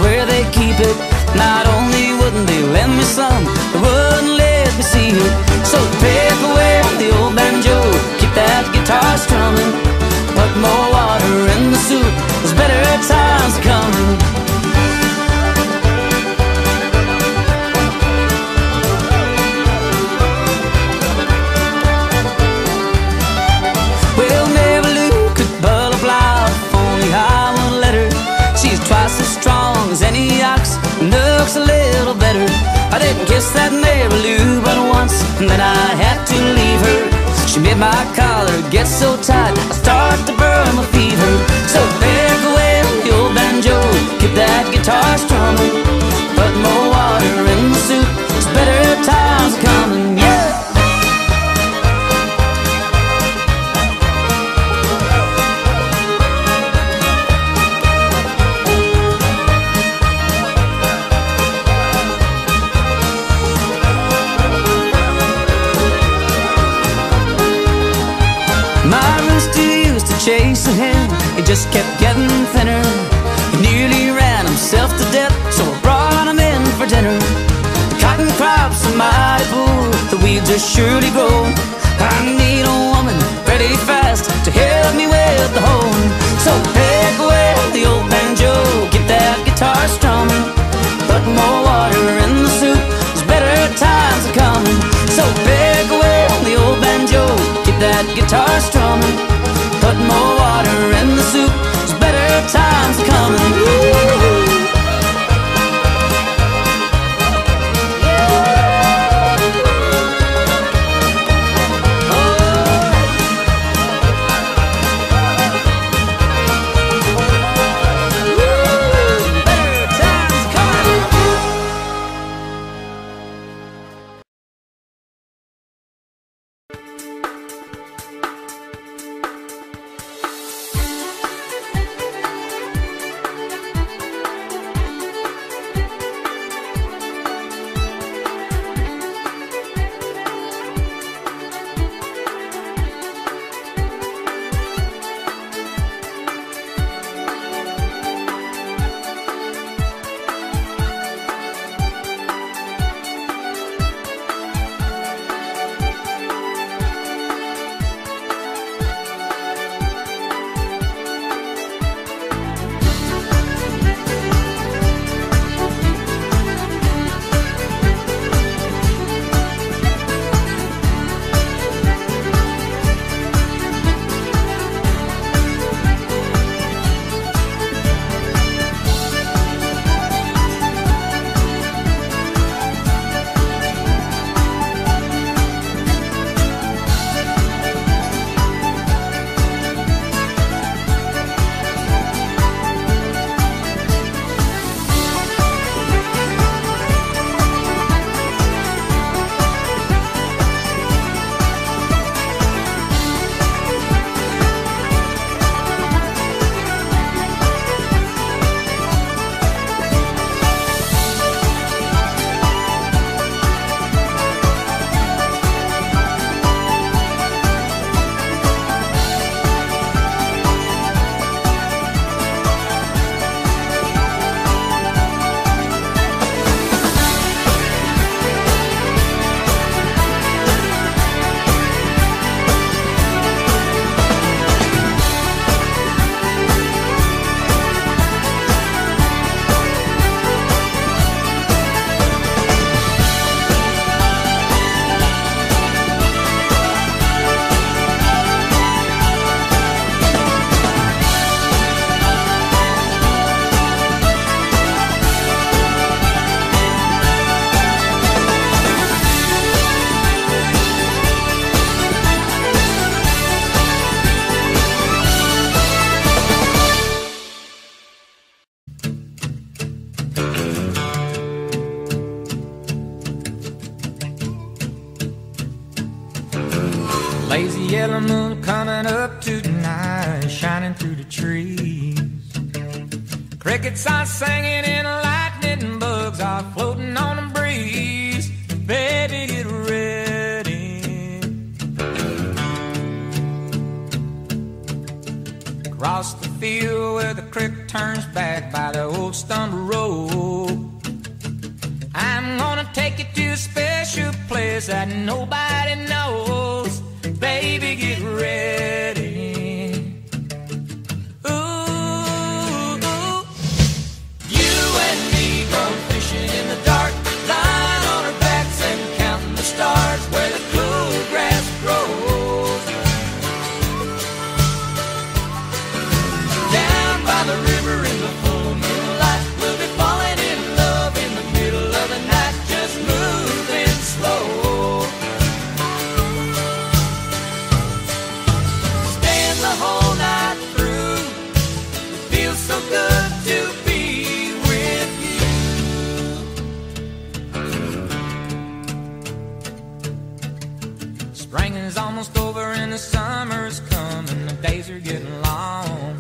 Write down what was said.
where they keep it. Not only wouldn't they lend me some, they wouldn't let me see it. So take away the old banjo, keep that guitar strumming. Put more water in the soup, there's better times coming. Well, Mary Lou could bull a plow if only I would let her. She's twice as strong as any ox, and looks a little better. I didn't kiss that Mary Lou but once, and then I had to leave her. She made my collar get so tight, I start to burn my fever. So take away the old banjo, keep that guitar strumming. Put more water in the soup, there's better times coming, yeah. My rooster used to chase a hen, he just kept getting thinner. He nearly ran himself to death, so I brought him in for dinner. The cotton crops are mighty poor, the weeds are surely grown. I need a woman pretty fast to help me with the hoe. So take away the old banjo, keep that guitar strumming. Put more water in the soup, there's better times are coming. So take away the old banjo, keep that guitar strumming. Put more water in the soup, there's better times are coming. Lazy yellow moon coming up tonight, shining through the trees. Crickets are singing and lightning bugs are floating on the breeze. Baby, get ready. Across the field where the creek turns back by the old stumble road, take you to a special place that nobody knows. Baby, get ready. Ooh, you and me going fishing in the dark, lying on our backs and counting the stars where the cool grass grows. Down by the river in the full moonlight, we'll be falling in love in the middle of the night, just moving slow. Staying the whole night through, it feels so good to be with you. Spring is almost over and the summer's coming, the days are getting long.